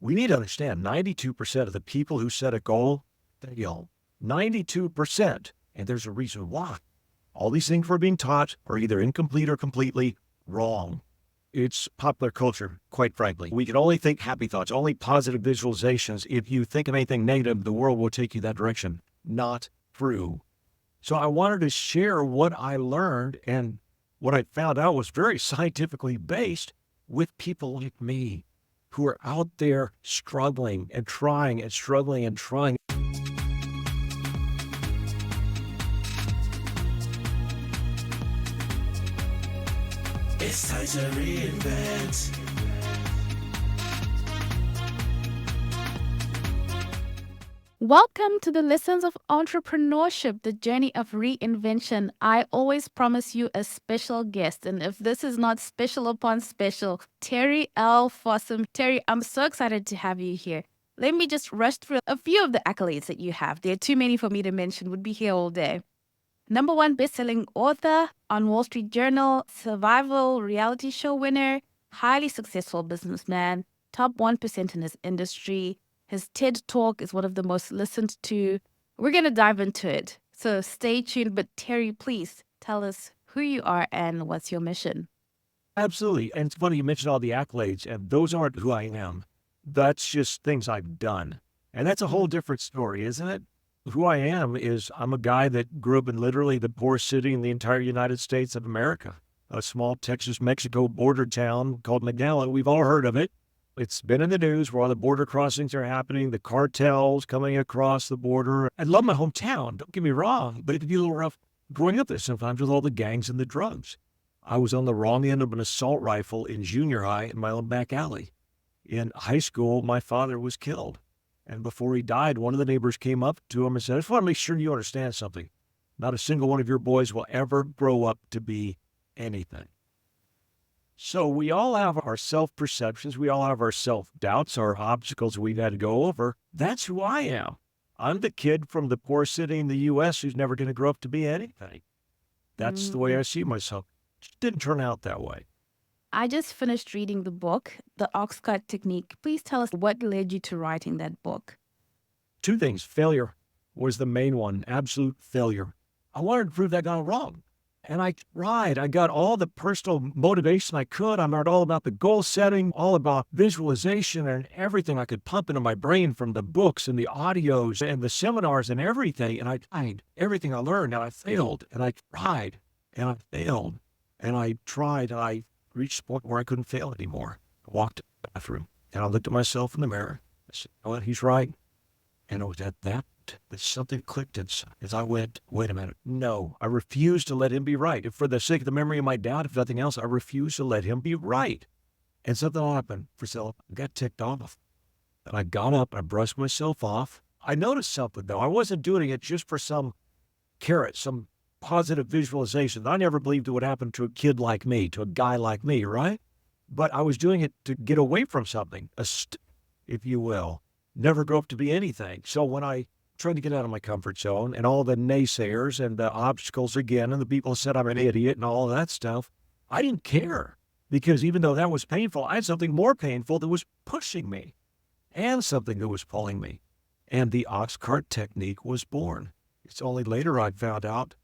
We need to understand 92% of the people who set a goal fail. 92%. And there's a reason why. All these things we're being taught are either incomplete or completely wrong. It's popular culture, quite frankly. We can only think happy thoughts, only positive visualizations. If you think of anything negative, the world will take you that direction. Not true. So I wanted to share what I learned, and what I found out was very scientifically based with people like me who are out there struggling and trying and struggling and trying. It's time to reinvent. Welcome to the Lessons of Entrepreneurship, the journey of reinvention. I always promise you a special guest, and if this is not special upon special, Terry L. Fossum. Terry, I'm so excited to have you here. Let me just rush through a few of the accolades that you have. There are too many for me to mention, would be here all day. #1 best-selling author, on Wall Street Journal, survival reality show winner, highly successful businessman, top 1% in his industry. His TED Talk is one of the most listened to. We're going to dive into it, so stay tuned. But Terry, please tell us who you are and what's your mission. Absolutely. And it's funny you mentioned all the accolades, and those aren't who I am. That's just things I've done. And that's a whole different story, isn't it? Who I am is I'm a guy that grew up in literally the poorest city in the entire United States of America, a small Texas-Mexico border town called McAllen. We've all heard of it. It's been in the news where all the border crossings are happening, the cartels coming across the border. I love my hometown, don't get me wrong, but it can be a little rough growing up there sometimes with all the gangs and the drugs. I was on the wrong end of an assault rifle in junior high in my own back alley. In high school, my father was killed. And before he died, one of the neighbors came up to him and said, I just want to make sure you understand something. Not a single one of your boys will ever grow up to be anything. So we all have our self-perceptions. We all have our self-doubts, our obstacles we've had to go over. That's who I am. I'm the kid from the poorest city in the U.S. who's never going to grow up to be anything. That's the way I see myself. It didn't turn out that way. I just finished reading the book, The Oxcart Technique. Please tell us what led you to writing that book. Two things. Failure was the main one, absolute failure. I wanted to prove that I got it wrong. And I tried. I got all the personal motivation I could. I learned all about the goal setting, all about visualization and everything I could pump into my brain from the books and the audios and the seminars and everything. And I tried everything I learned, and I failed. And I tried, and I failed. And I tried, and I reached a point where I couldn't fail anymore. I walked to the bathroom, and I looked at myself in the mirror. I said, you know what, he's right. And it was at that something clicked inside as I went, wait a minute. No, I refuse to let him be right. If for the sake of the memory of my doubt, if nothing else, I refuse to let him be right. And something happened. Priscilla, I got ticked off. And I got up, I brushed myself off. I noticed something, though. I wasn't doing it just for some carrot, some positive visualization. I never believed it would happen to a kid like me, to a guy like me, right? But I was doing it to get away from something, if you will. Never grow up to be anything. So when I tried to get out of my comfort zone and all the naysayers and the obstacles again and the people said I'm an idiot and all of that stuff, I didn't care. Because even though that was painful, I had something more painful that was pushing me and something that was pulling me. And the oxcart technique was born. It's only later I found out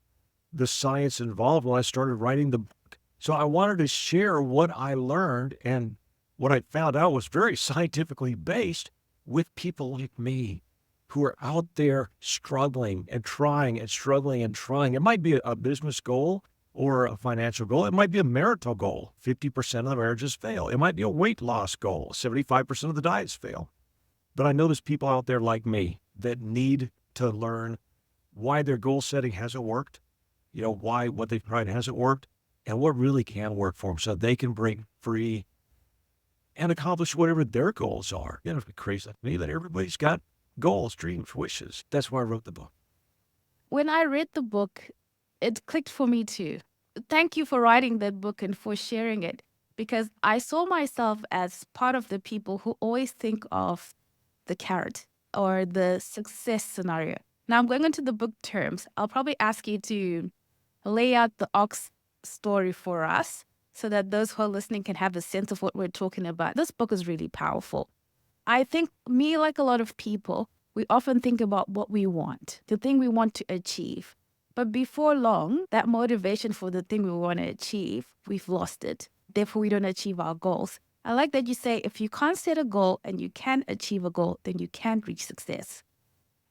the science involved when I started writing the book. So I wanted to share what I learned, and what I found out was very scientifically based with people like me who are out there struggling and trying and struggling and trying. It might be a business goal or a financial goal. It might be a marital goal. 50% of the marriages fail. It might be a weight loss goal. 75% of the diets fail. But I know there's people out there like me that need to learn why their goal setting hasn't worked, why what they've tried hasn't worked, and what really can work for them so they can break free and accomplish whatever their goals are. It's crazy to me that everybody's got goals, dreams, wishes. That's why I wrote the book. When I read the book, it clicked for me too. Thank you for writing that book and for sharing it, because I saw myself as part of the people who always think of the carrot or the success scenario. Now I'm going into the book terms. I'll probably ask you to lay out the ox story for us so that those who are listening can have a sense of what we're talking about. This book is really powerful. I think me, like a lot of people, we often think about what we want, the thing we want to achieve. But before long, that motivation for the thing we want to achieve, we've lost it. Therefore, we don't achieve our goals. I like that you say if you can't set a goal and you can achieve a goal, then you can't reach success.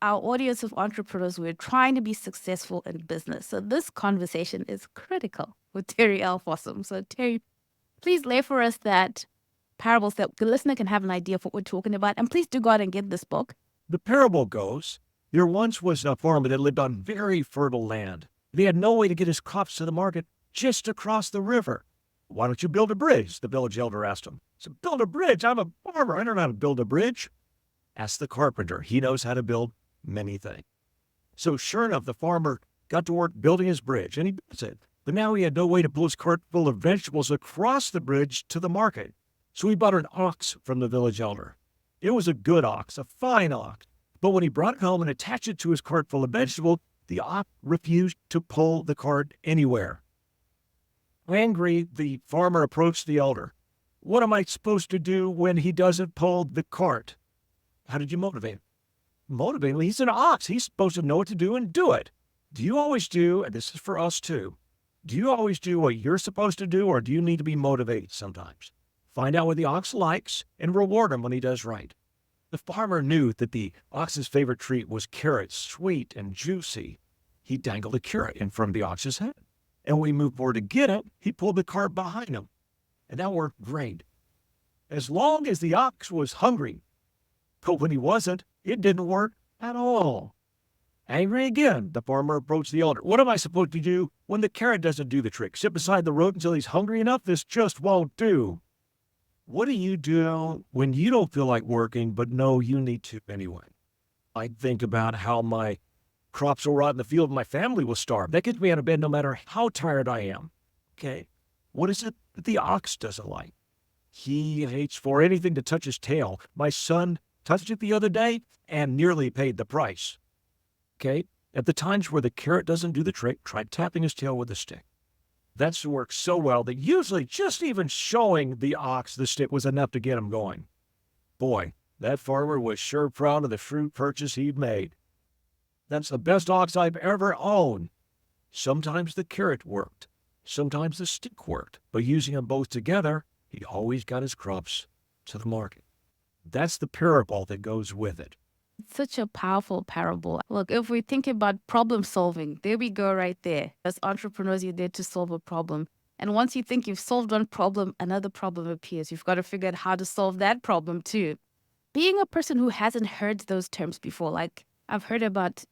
Our audience of entrepreneurs, we're trying to be successful in business. So this conversation is critical with Terry L. Fossum. So Terry, please lay for us that parables that the listener can have an idea of what we're talking about. And please do go out and get this book. The parable goes, there once was a farmer that lived on very fertile land. He had no way to get his crops to the market just across the river. Why don't you build a bridge? The village elder asked him. He said, build a bridge? I'm a farmer. I don't know how to build a bridge. Ask the carpenter. He knows how to build many things. So sure enough, the farmer got to work building his bridge, and he built it. But now he had no way to pull his cart full of vegetables across the bridge to the market. So he bought an ox from the village elder. It was a good ox, a fine ox. But when he brought it home and attached it to his cart full of vegetables, the ox refused to pull the cart anywhere. Angry, the farmer approached the elder. What am I supposed to do when he doesn't pull the cart? How did you motivate him? Motivate him? He's an ox. He's supposed to know what to do and do it. Do you always do, and this is for us too, do you always do what you're supposed to do, or do you need to be motivated sometimes? Find out what the ox likes and reward him when he does right. The farmer knew that the ox's favorite treat was carrots, sweet and juicy. He dangled a carrot in front of the ox's head. And when he moved forward to get it, he pulled the cart behind him. And that worked great. As long as the ox was hungry. But when he wasn't, it didn't work at all. Angry again, the farmer approached the elder. What am I supposed to do when the carrot doesn't do the trick? Sit beside the road until he's hungry enough? This just won't do. What do you do when you don't feel like working, but know you need to anyway? I think about how my crops will rot in the field and my family will starve. That gets me out of bed no matter how tired I am. Okay, what is it that the ox doesn't like? He hates for anything to touch his tail. My son touched it the other day and nearly paid the price. Okay, at the times where the carrot doesn't do the trick, try tapping his tail with a stick. That's worked so well that usually just even showing the ox the stick was enough to get him going. Boy, that farmer was sure proud of the fruit purchase he'd made. That's the best ox I've ever owned. Sometimes the carrot worked. Sometimes the stick worked. But using them both together, he always got his crops to the market. That's the parable that goes with it. It's such a powerful parable. Look, if we think about problem solving, there we go right there. As entrepreneurs, you're there to solve a problem. And once you think you've solved one problem, another problem appears. You've got to figure out how to solve that problem too. Being a person who hasn't heard those terms before, like I've heard about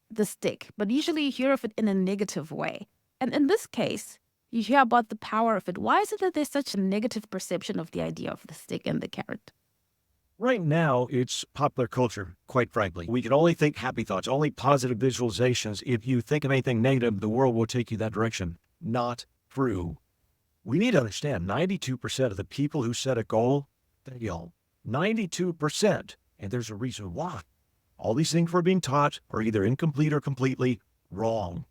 the stick, but usually you hear of it in a negative way. And in this case, you hear about the power of it. Why is it that there's such a negative perception of the idea of the stick and the carrot? Right now, it's popular culture, quite frankly. We can only think happy thoughts, only positive visualizations. If you think of anything negative, the world will take you that direction. Not true. We need to understand 92% of the people who set a goal fail. 92%. And there's a reason why. All these things we're being taught are either incomplete or completely wrong.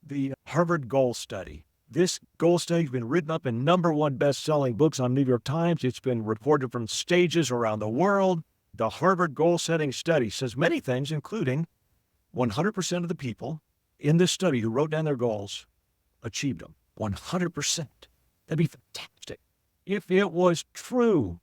The Harvard Goal Study. This goal study has been written up in #1 best-selling books on New York Times. It's been reported from stages around the world. The Harvard Goal Setting Study says many things, including 100% of the people in this study who wrote down their goals achieved them. 100%. That'd be fantastic. If it was true,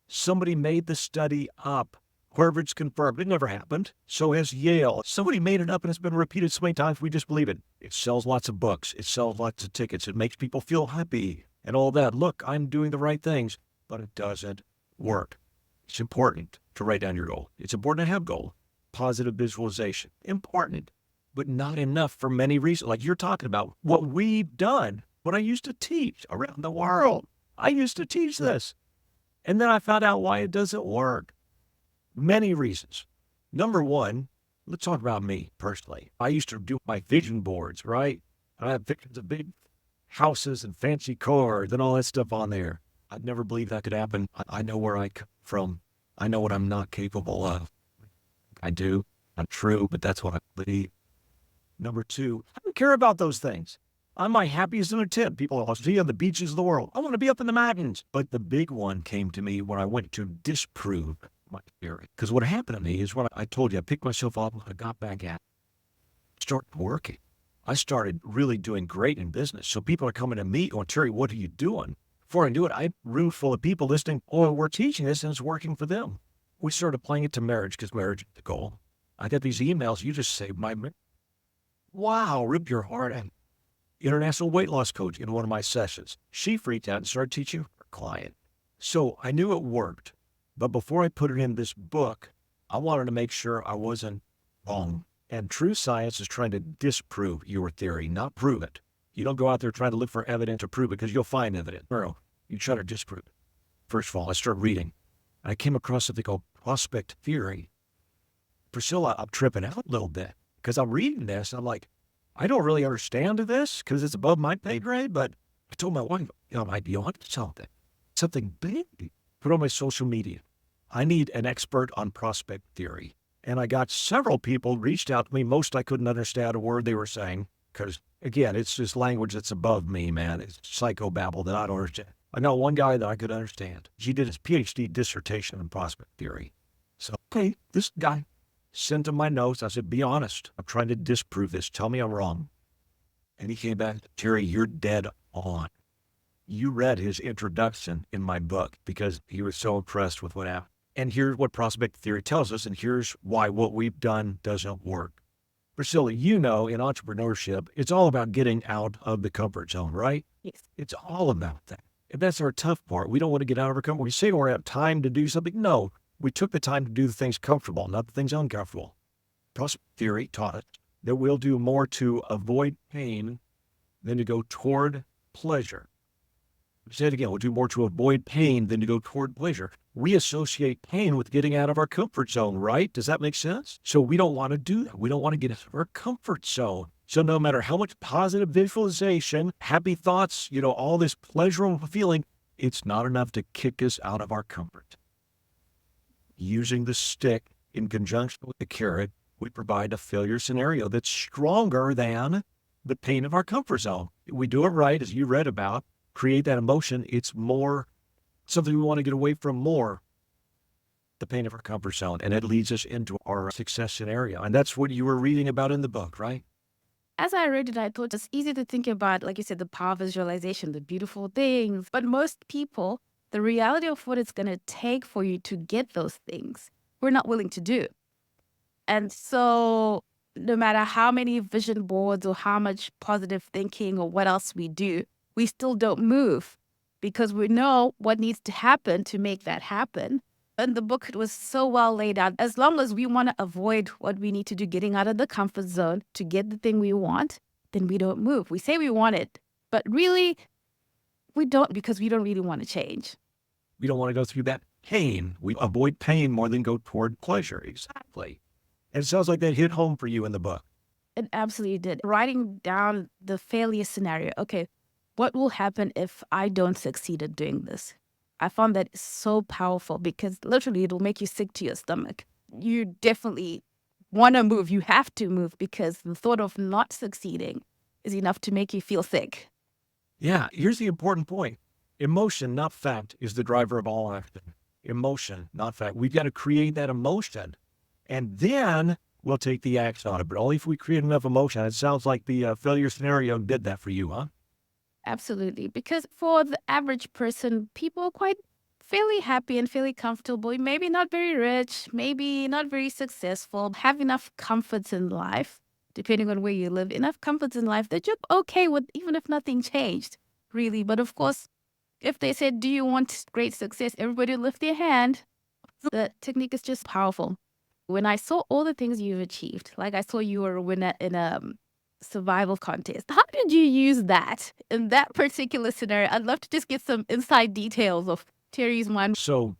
somebody made the study up. Harvard's confirmed. It never happened. So has Yale. Somebody made it up and it's been repeated so many times we just believe it. It sells lots of books. It sells lots of tickets. It makes people feel happy and all that. Look, I'm doing the right things, but it doesn't work. It's important to write down your goal. It's important to have goal. Positive visualization. Important, but not enough for many reasons. Like you're talking about what we've done, what I used to teach around the world. I used to teach this. And then I found out why it doesn't work. Many reasons. #1, let's talk about me personally. I used to do my vision boards, right? I have pictures of big houses and fancy cars and all that stuff on there. I'd never believed that could happen. I know where I come from. I know what I'm not capable of. I do. Not true, but that's what I believe. #2, I don't care about those things. I'm my happiest in a tent. People will see on the beaches of the world. I want to be up in the mountains. But the big one came to me when I went to disprove my theory. Because what happened to me is when I told you, I picked myself up, I got back at it, started working. I started really doing great in business. So people are coming to me going, Terry, what are you doing? Before I knew it, I had a room full of people listening. Oh, we're teaching this and it's working for them. We started applying it to marriage because marriage is the goal. I got these emails. You just saved my marriage. Wow, rip your heart out. International weight loss coach in one of my sessions. She freaked out and started teaching her client. So I knew it worked. But before I put it in this book, I wanted to make sure I wasn't wrong. And true science is trying to disprove your theory, not prove it. You don't go out there trying to look for evidence to prove it because you'll find evidence. No, you try to disprove it. First of all, I started reading. I came across something called prospect theory. Priscilla, I'm tripping out a little bit because I'm reading this and I'm like, I don't really understand this because it's above my pay grade, but I told my wife, I might be on something big. Put on my social media. I need an expert on prospect theory. And I got several people reached out to me. Most I couldn't understand a word they were saying because, again, it's just language that's above me, man. It's psychobabble that I don't understand. I know one guy that I could understand. He did his PhD dissertation on prospect theory. So, okay, this guy sent him my notes. I said, be honest. I'm trying to disprove this. Tell me I'm wrong. And he came back, Terry, you're dead on. You read his introduction in my book because he was so impressed with what happened. And here's what prospect theory tells us, and here's why what we've done doesn't work. Priscilla, you know, in entrepreneurship, it's all about getting out of the comfort zone, right? Yes. It's all about that. And that's our tough part. We don't want to get out of our comfort. We say we have time to do something. No, we took the time to do the things comfortable, not the things uncomfortable. Prospect theory taught us that we'll do more to avoid pain than to go toward pleasure. Say it again, we'll do more to avoid pain than to go toward pleasure. We associate pain with getting out of our comfort zone, right? Does that make sense? So we don't want to do that. We don't want to get out of our comfort zone. So no matter how much positive visualization, happy thoughts, all this pleasurable feeling, it's not enough to kick us out of our comfort. Using the stick in conjunction with the carrot, we provide a failure scenario that's stronger than the pain of our comfort zone. We do it right, as you read about. Create that emotion, it's more something we want to get away from more, the pain of our comfort zone. And it leads us into our success scenario. And that's what you were reading about in the book, right? As I read it, I thought it's easy to think about, like you said, the power of visualization, the beautiful things. But most people, the reality of what it's going to take for you to get those things, we're not willing to do. And so no matter how many vision boards or how much positive thinking or what else we do, we still don't move because we know what needs to happen to make that happen. And the book was so well laid out. As long as we want to avoid what we need to do, getting out of the comfort zone to get the thing we want, then we don't move. We say we want it, but really we don't because we don't really want to change. We don't want to go through that pain. We avoid pain more than go toward pleasure. Exactly. And it sounds like that hit home for you in the book. It absolutely did. Writing down the failure scenario. Okay, what will happen if I don't succeed at doing this? I found that so powerful because literally it'll make you sick to your stomach. You definitely want to move. You have to move because the thought of not succeeding is enough to make you feel sick. Yeah, here's the important point. Emotion, not fact, is the driver of all action. Emotion, not fact. We've got to create that emotion. And then we'll take the action on it. But only if we create enough emotion. It sounds like the failure scenario did that for you, huh? Absolutely. Because for the average person, people are quite fairly happy and fairly comfortable. Maybe not very rich, maybe not very successful, have enough comforts in life, depending on where you live, enough comforts in life that you're okay with, even if nothing changed, really. But of course, if they said, do you want great success? Everybody lift their hand. The technique is just powerful. When I saw all the things you've achieved, like I saw you were a winner in a survival contest. How did you use that in that particular scenario? I'd love to just get some inside details of Terry's mind. So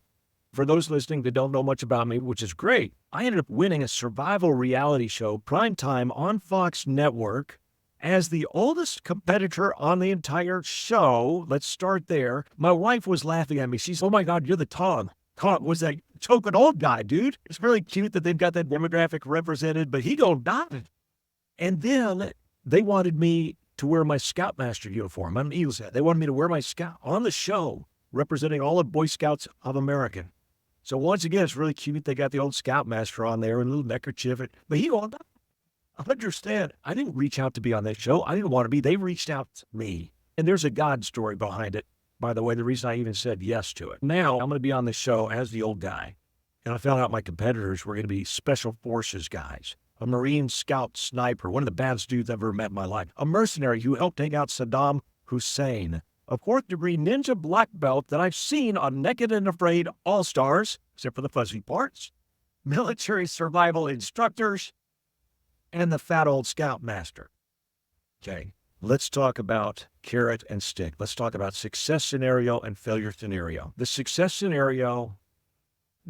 for those listening that don't know much about me, which is great, I ended up winning a survival reality show, primetime on Fox Network, as the oldest competitor on the entire show. Let's start there. My wife was laughing at me. She said, oh my God, you're the Tom. Tom was that token old guy, dude. It's really cute that they've got that demographic represented, but he gonna die. And then they wanted me to wear my Scoutmaster uniform. I'm an Eagles head. They wanted me to wear my Scout on the show, representing all the Boy Scouts of America. So once again, it's really cute. They got the old Scoutmaster on there and a little neckerchief. But he won't understand. I didn't reach out to be on that show. I didn't want to be. They reached out to me. And there's a God story behind it. By the way, the reason I even said yes to it. Now I'm going to be on the show as the old guy. And I found out my competitors were going to be special forces guys. A Marine scout sniper, one of the baddest dudes I've ever met in my life. A mercenary who helped take out Saddam Hussein. A fourth-degree ninja black belt that I've seen on Naked and Afraid All-Stars, except for the fuzzy parts. Military survival instructors. And the fat old scoutmaster. Okay, let's talk about carrot and stick. Let's talk about success scenario and failure scenario. The success scenario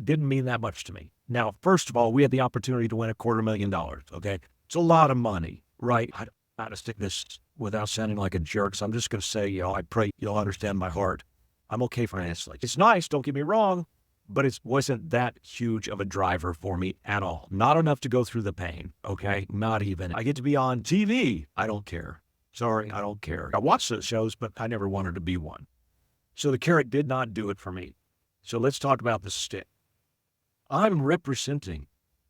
didn't mean that much to me. Now, first of all, we had the opportunity to win $250,000, okay? It's a lot of money, right? I don't know how to stick this without sounding like a jerk, so I'm just going to say, I pray you'll understand my heart. I'm okay financially. It's nice, don't get me wrong, but it wasn't that huge of a driver for me at all. Not enough to go through the pain, okay? Not even. I get to be on TV. I don't care. Sorry, I don't care. I watch those shows, but I never wanted to be one. So the carrot did not do it for me. So let's talk about the stick. I'm representing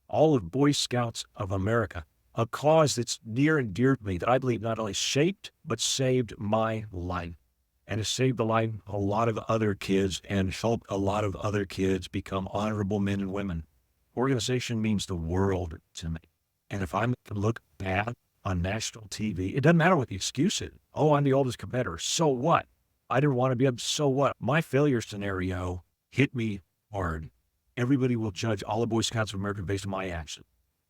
all of Boy Scouts of America, a cause that's near and dear to me that I believe not only shaped, but saved my life. And has saved the life of a lot of other kids and helped a lot of other kids become honorable men and women. Organization means the world to me. And if I'm to look bad on national TV, it doesn't matter what the excuse is. Oh, I'm the oldest competitor. So what? I didn't want to be up. So what? My failure scenario hit me hard. Everybody will judge all the Boy Scouts of America based on my action.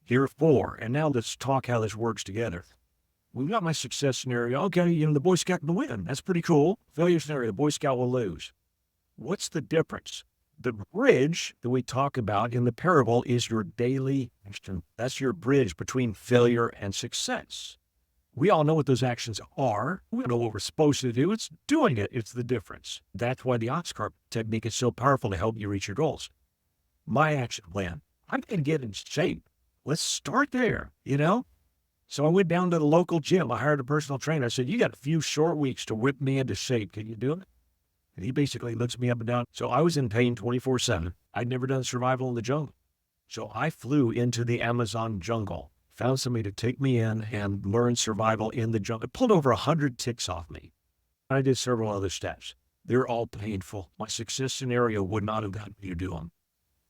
Here are 4. And now let's talk how this works together. We've got my success scenario. Okay, the Boy Scout will win. That's pretty cool. Failure scenario, the Boy Scout will lose. What's the difference? The bridge that we talk about in the parable is your daily action. That's your bridge between failure and success. We all know what those actions are. We know what we're supposed to do. It's doing it. It's the difference. That's why the oxcart technique is so powerful to help you reach your goals. My action plan. I'm going to get in shape. Let's start there, So I went down to the local gym. I hired a personal trainer. I said, you got a few short weeks to whip me into shape. Can you do it? And he basically looks me up and down. So I was in pain 24/7. I'd never done survival in the jungle. So I flew into the Amazon jungle, found somebody to take me in and learn survival in the jungle. It pulled over 100 ticks off me. I did several other steps. They're all painful. My success scenario would not have gotten me to do them.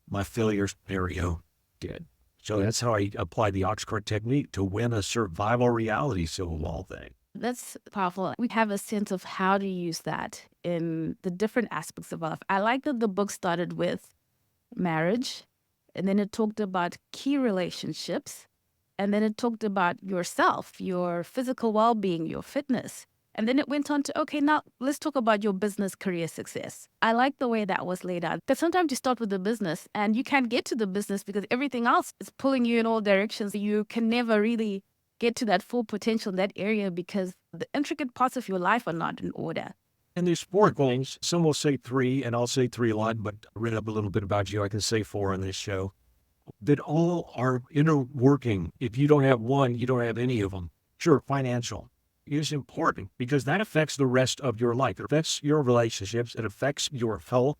My failure scenario did. So that's how I apply the oxcart technique to win a survival reality show of all things. That's powerful. We have a sense of how to use that in the different aspects of life. I like that the book started with marriage, and then it talked about key relationships, and then it talked about yourself, your physical well-being, your fitness. And then it went on to, okay, now let's talk about your business career success. I like the way that was laid out. Because sometimes you start with the business and you can't get to the business because everything else is pulling you in all directions. You can never really get to that full potential in that area because the intricate parts of your life are not in order. And there's 4 goals. Some will say 3, and I'll say 3 a lot, but I read up a little bit about you. I can say 4 on this show. That all are interworking. If you don't have one, you don't have any of them. Sure, financial is important because that affects the rest of your life. It affects your relationships. It affects your health.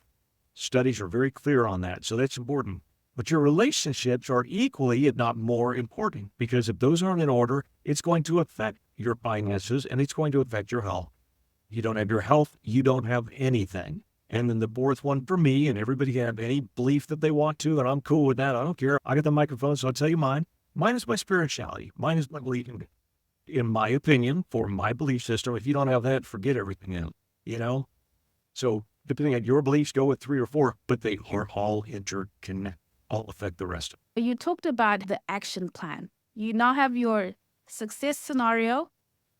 Studies are very clear on that. So that's important. But your relationships are equally, if not more important, because if those aren't in order, it's going to affect your finances and it's going to affect your health. You don't have your health, you don't have anything. And then the 4th one for me, and everybody can have any belief that they want to, and I'm cool with that. I don't care. I got the microphone, so I'll tell you mine. Mine is my spirituality. Mine is my belief in my opinion, for my belief system. If you don't have that, forget everything else, So depending on your beliefs, go with 3 or 4, but they are all interconnected, all affect the rest of it. You talked about the action plan. You now have your success scenario,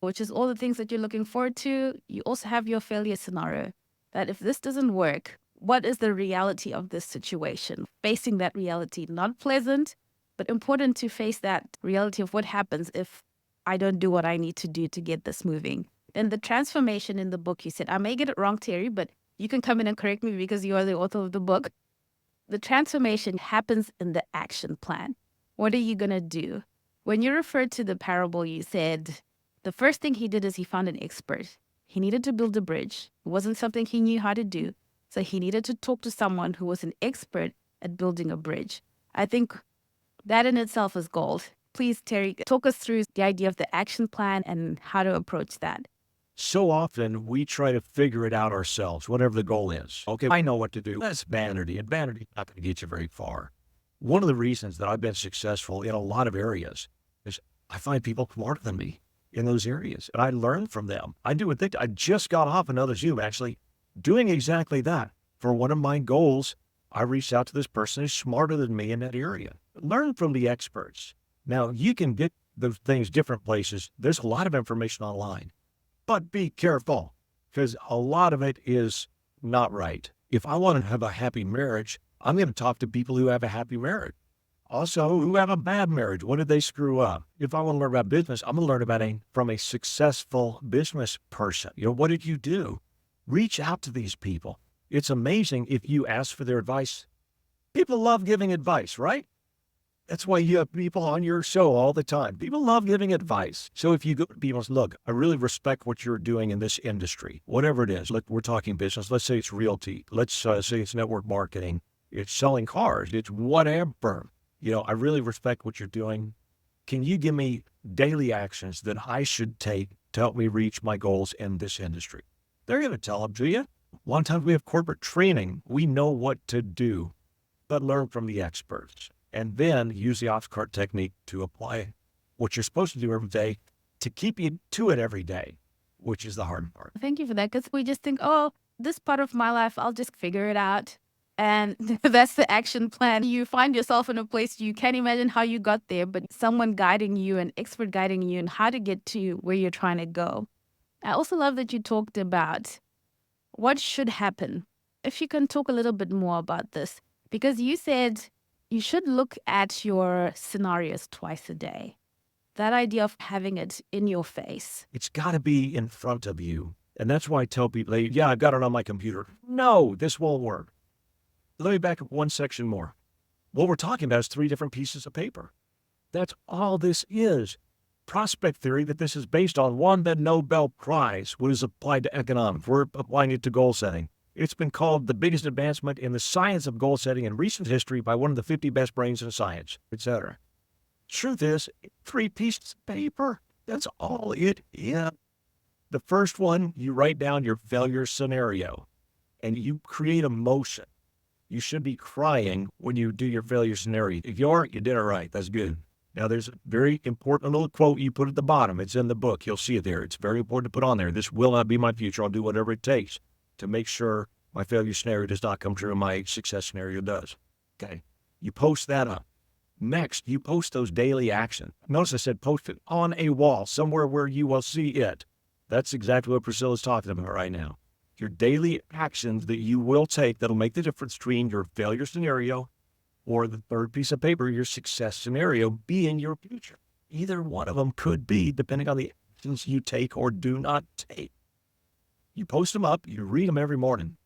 which is all the things that you're looking forward to. You also have your failure scenario, that if this doesn't work, what is the reality of this situation? Facing that reality, not pleasant, but important to face that reality of what happens if I don't do what I need to do to get this moving. And the transformation in the book, you said, I may get it wrong, Terry, but you can come in and correct me because you are the author of the book. The transformation happens in the action plan. What are you going to do? When you referred to the parable, you said the first thing he did is he found an expert. He needed to build a bridge. It wasn't something he knew how to do. So he needed to talk to someone who was an expert at building a bridge. I think that in itself is gold. Please, Terry, talk us through the idea of the action plan and how to approach that. So often we try to figure it out ourselves, whatever the goal is. Okay, I know what to do. That's vanity, and vanity's not going to get you very far. One of the reasons that I've been successful in a lot of areas is I find people smarter than me in those areas, and I learn from them. I do a thing. I just got off another Zoom actually doing exactly that. For one of my goals, I reached out to this person who's smarter than me in that area. Learn from the experts. Now, you can get those things different places. There's a lot of information online. But be careful, because a lot of it is not right. If I want to have a happy marriage, I'm going to talk to people who have a happy marriage. Also, who have a bad marriage. What did they screw up? If I want to learn about business, I'm going to learn about it from a successful business person. What did you do? Reach out to these people. It's amazing if you ask for their advice. People love giving advice, right? That's why you have people on your show all the time. People love giving advice. So if you go to people and say, look, I really respect what you're doing in this industry, whatever it is. Look, we're talking business. Let's say it's realty. Let's say it's network marketing. It's selling cars. It's whatever. I really respect what you're doing. Can you give me daily actions that I should take to help me reach my goals in this industry? They're going to tell them to you. A lot of times we have corporate training. We know what to do, but learn from the experts. And then use the oxcart technique to apply what you're supposed to do every day to keep you to it every day, which is the hard part. Thank you for that, because we just think, oh, this part of my life, I'll just figure it out. And that's the action plan. You find yourself in a place you can't imagine how you got there, but someone guiding you, an expert guiding you on how to get to where you're trying to go. I also love that you talked about what should happen. If you can talk a little bit more about this, because you said you should look at your scenarios twice a day. That idea of having it in your face. It's got to be in front of you. And that's why I tell people, yeah, I've got it on my computer. No, this won't work. Let me back up one section more. What we're talking about is 3 different pieces of paper. That's all this is. Prospect theory that this is based on won the Nobel Prize was applied to economics. We're applying it to goal setting. It's been called the biggest advancement in the science of goal setting in recent history by one of the 50 best brains in science, etc. Truth is, 3 pieces of paper. That's all it is. The first one, you write down your failure scenario and you create emotion. You should be crying when you do your failure scenario. If you aren't, you did it right. That's good. Now, there's a very important little quote you put at the bottom. It's in the book. You'll see it there. It's very important to put on there. This will not be my future. I'll do whatever it takes to make sure my failure scenario does not come true and my success scenario does. Okay. You post that up. Next, you post those daily actions. Notice I said post it on a wall, somewhere where you will see it. That's exactly what Priscilla's talking about right now. Your daily actions that you will take that'll make the difference between your failure scenario or the third piece of paper, your success scenario, be in your future. Either one of them could be, depending on the actions you take or do not take. You post them up, you read them every morning.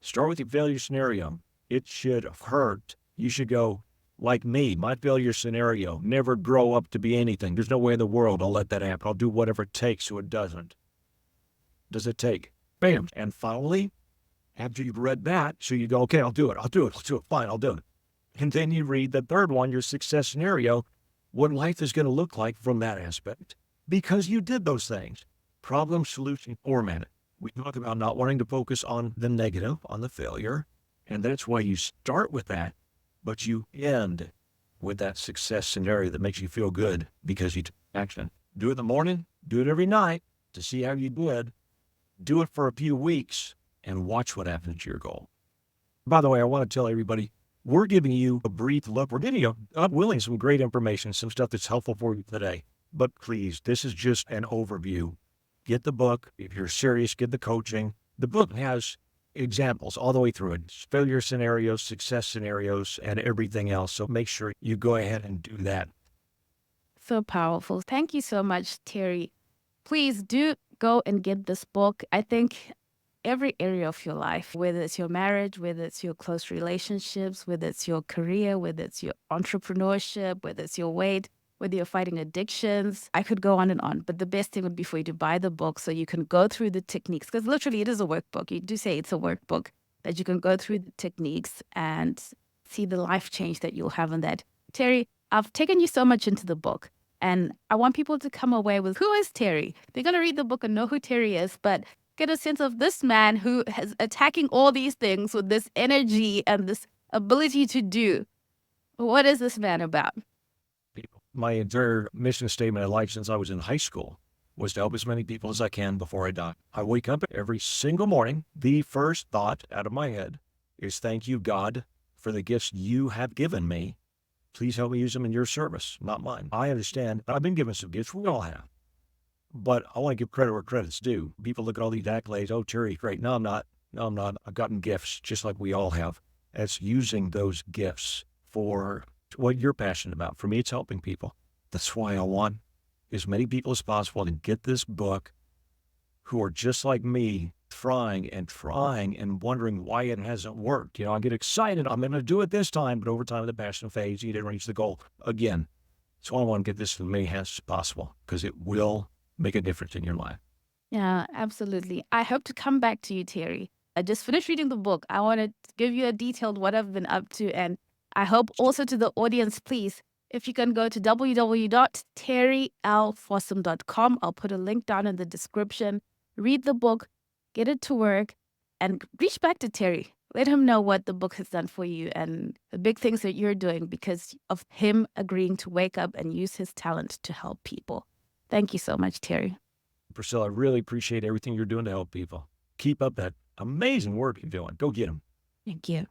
Start with your failure scenario. It should hurt. You should go, like me, my failure scenario, never grow up to be anything. There's no way in the world I'll let that happen. I'll do whatever it takes so it doesn't. Does it take? Bam. And finally, after you've read that, so you go, okay, I'll do it. Fine, I'll do it. And then you read the third one, your success scenario, what life is going to look like from that aspect, because you did those things. Problem, solution, format. We talk about not wanting to focus on the negative, on the failure, and that's why you start with that, but you end with that success scenario that makes you feel good because you took action. Do it in the morning, do it every night to see how you did. Do it for a few weeks and watch what happens to your goal. By the way, I want to tell everybody, we're giving you a brief look. We're giving you, God willing, some great information, some stuff that's helpful for you today. But please, this is just an overview. Get the book. If you're serious, get the coaching. The book has examples all the way through it. Failure scenarios, success scenarios, and everything else. So make sure you go ahead and do that. So powerful. Thank you so much, Terry. Please do go and get this book. I think every area of your life, whether it's your marriage, whether it's your close relationships, whether it's your career, whether it's your entrepreneurship, whether it's your weight, whether you're fighting addictions, I could go on and on. But the best thing would be for you to buy the book so you can go through the techniques, because literally it is a workbook. You do say it's a workbook. that you can go through the techniques and see the life change that you'll have in that. Terry, I've taken you so much into the book, and I want people to come away with, who is Terry? They're going to read the book and know who Terry is, but get a sense of this man who is attacking all these things with this energy and this ability to do. What is this man about? People. My entire mission statement in life since I was in high school was to help as many people as I can before I die. I wake up every single morning. The first thought out of my head is, thank you, God, for the gifts you have given me. Please help me use them in your service, not mine. I understand I've been given some gifts. We all have. But I want to give credit where credit's due. People look at all these accolades. Oh, Terry, great. No, I'm not. No, I'm not. I've gotten gifts just like we all have. It's using those gifts for what you're passionate about. For me, it's helping people. That's why I want as many people as possible to get this book who are just like me, trying and wondering why it hasn't worked. I get excited. I'm going to do it this time, but over time, the passion fades. You didn't reach the goal again. So I want to get this to as many hands as possible because it will make a difference in your life. Yeah, absolutely. I hope to come back to you, Terry. I just finished reading the book. I want to give you a detailed what I've been up to. And I hope also to the audience, please, if you can go to www.terrylfossum.com. I'll put a link down in the description. Read the book, get it to work, and reach back to Terry. Let him know what the book has done for you and the big things that you're doing because of him agreeing to wake up and use his talent to help people. Thank you so much, Terry. Priscilla, I really appreciate everything you're doing to help people. Keep up that amazing work you're doing. Go get them. Thank you.